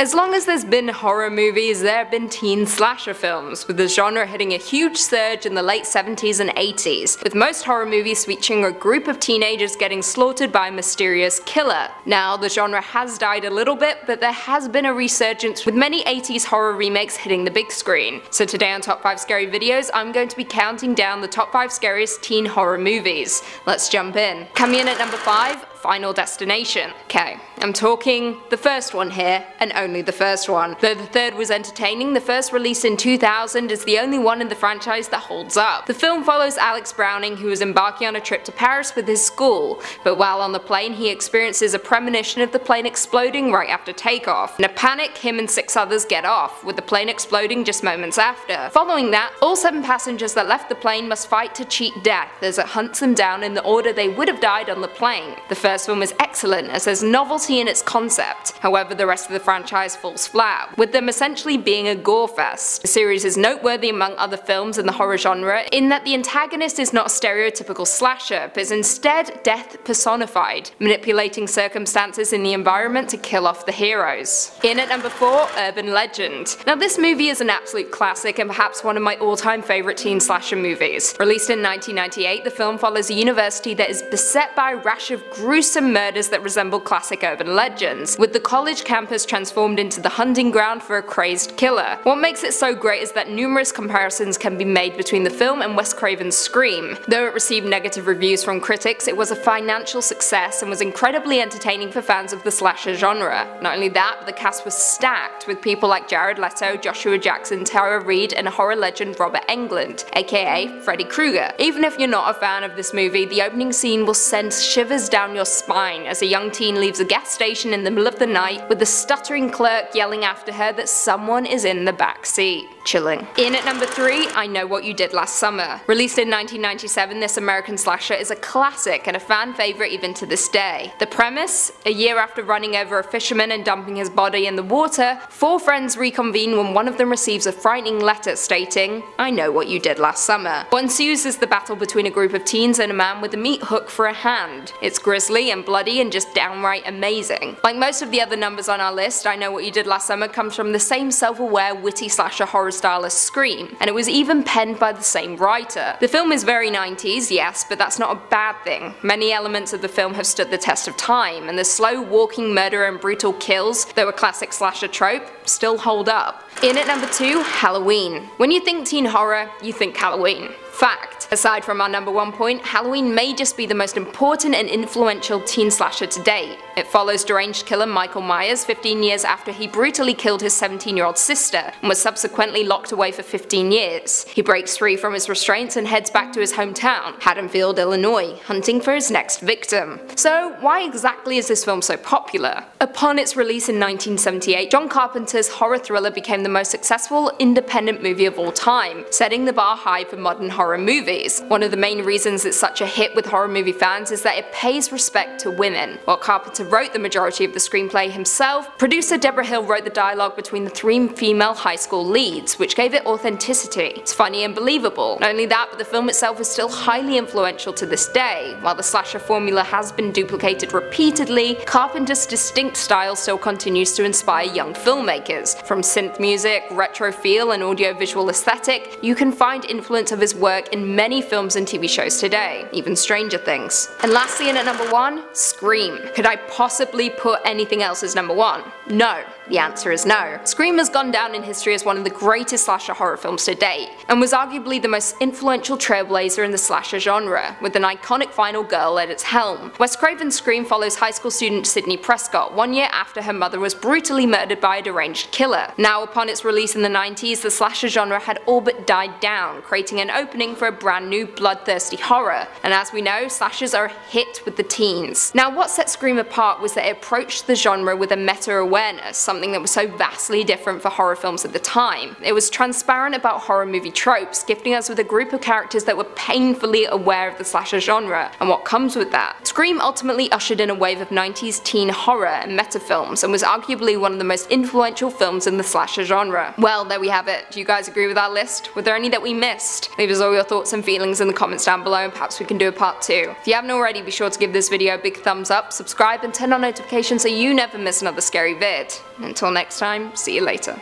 As long as there's been horror movies, there have been teen slasher films, with the genre hitting a huge surge in the late 70s and 80s, with most horror movies featuring a group of teenagers getting slaughtered by a mysterious killer. Now, the genre has died a little bit, but there has been a resurgence with many 80s horror remakes hitting the big screen. So today on Top 5 Scary Videos, I'm going to be counting down the top 5 scariest teen horror movies. Let's jump in. Coming in at number 5, Final Destination. Okay, I'm talking the first one here, and only the first one. Though the third was entertaining, the first released in 2000 is the only one in the franchise that holds up. The film follows Alex Browning, who is embarking on a trip to Paris with his school, but while on the plane he experiences a premonition of the plane exploding right after takeoff. In a panic, him and 6 others get off, with the plane exploding just moments after. Following that, all 7 passengers that left the plane must fight to cheat death as it hunts them down in the order they would have died on the plane. The first film is excellent as there's novelty in its concept, however the rest of the franchise falls flat, with them essentially being a gore fest. The series is noteworthy among other films in the horror genre in that the antagonist is not a stereotypical slasher, but is instead death personified, manipulating circumstances in the environment to kill off the heroes. In at number 4, Urban Legend. Now this movie is an absolute classic and perhaps one of my all-time favourite teen slasher movies. Released in 1998, the film follows a university that is beset by a rash of gruesome murders that resemble classic urban legends, with the college campus transformed into the hunting ground for a crazed killer. What makes it so great is that numerous comparisons can be made between the film and Wes Craven's Scream. Though it received negative reviews from critics, it was a financial success and was incredibly entertaining for fans of the slasher genre. Not only that, but the cast was stacked with people like Jared Leto, Joshua Jackson, Tara Reid, and horror legend Robert Englund, aka Freddy Krueger. Even if you're not a fan of this movie, the opening scene will send shivers down your spine as a young teen leaves a gas station in the middle of the night with the stuttering clerk yelling after her that someone is in the back seat. Chilling. In at number 3, I Know What You Did Last Summer. Released in 1997, this American slasher is a classic and a fan favourite even to this day. The premise? A year after running over a fisherman and dumping his body in the water, 4 friends reconvene when one of them receives a frightening letter stating, "I know what you did last summer." What ensues is the battle between a group of teens and a man with a meat hook for a hand. It's grisly and bloody and just downright amazing. Like most of the other numbers on our list, I Know What You Did Last Summer comes from the same self-aware, witty slasher horror style as Scream, and it was even penned by the same writer. The film is very 90s, yes, but that's not a bad thing. Many elements of the film have stood the test of time, and the slow walking murder and brutal kills, though a classic slasher trope, still hold up. In at number 2, Halloween. When you think teen horror, you think Halloween. Fact. Aside from our number 1 point, Halloween may just be the most important and influential teen slasher to date. It follows deranged killer Michael Myers 15 years after he brutally killed his 17-year-old sister and was subsequently locked away for 15 years. He breaks free from his restraints and heads back to his hometown, Haddonfield, Illinois, hunting for his next victim. So why exactly is this film so popular? Upon its release in 1978, John Carpenter's horror thriller became the most successful independent movie of all time, setting the bar high for modern horror movies. One of the main reasons it's such a hit with horror movie fans is that it pays respect to women. While Carpenter wrote the majority of the screenplay himself, producer Deborah Hill wrote the dialogue between the 3 female high school leads, which gave it authenticity. It's funny and believable. Not only that, but the film itself is still highly influential to this day. While the slasher formula has been duplicated repeatedly, Carpenter's distinct style still continues to inspire young filmmakers. From synth music, retro feel, and audiovisual aesthetic, you can find influence of his work in many films and TV shows today, even Stranger Things. And lastly, in at number 1, Scream. Could I possibly put anything else as number 1? No. The answer is no. Scream has gone down in history as one of the greatest slasher horror films to date, and was arguably the most influential trailblazer in the slasher genre, with an iconic final girl at its helm. Wes Craven's Scream follows high school student Sydney Prescott 1 year after her mother was brutally murdered by a deranged killer. Now, upon its release in the 90s, the slasher genre had all but died down, creating an opening for a brand new bloodthirsty horror, and as we know, slashers are a hit with the teens. Now, what set Scream apart was that it approached the genre with a meta-awareness, something that was so vastly different for horror films at the time. It was transparent about horror movie tropes, gifting us with a group of characters that were painfully aware of the slasher genre and what comes with that. Scream ultimately ushered in a wave of 90s teen horror and meta films, and was arguably one of the most influential films in the slasher genre. Well, there we have it. Do you guys agree with our list? Were there any that we missed? Leave us all your thoughts and feelings in the comments down below, and perhaps we can do a part 2. If you haven't already, be sure to give this video a big thumbs up, subscribe, and turn on notifications so you never miss another scary vid. Until next time, see you later.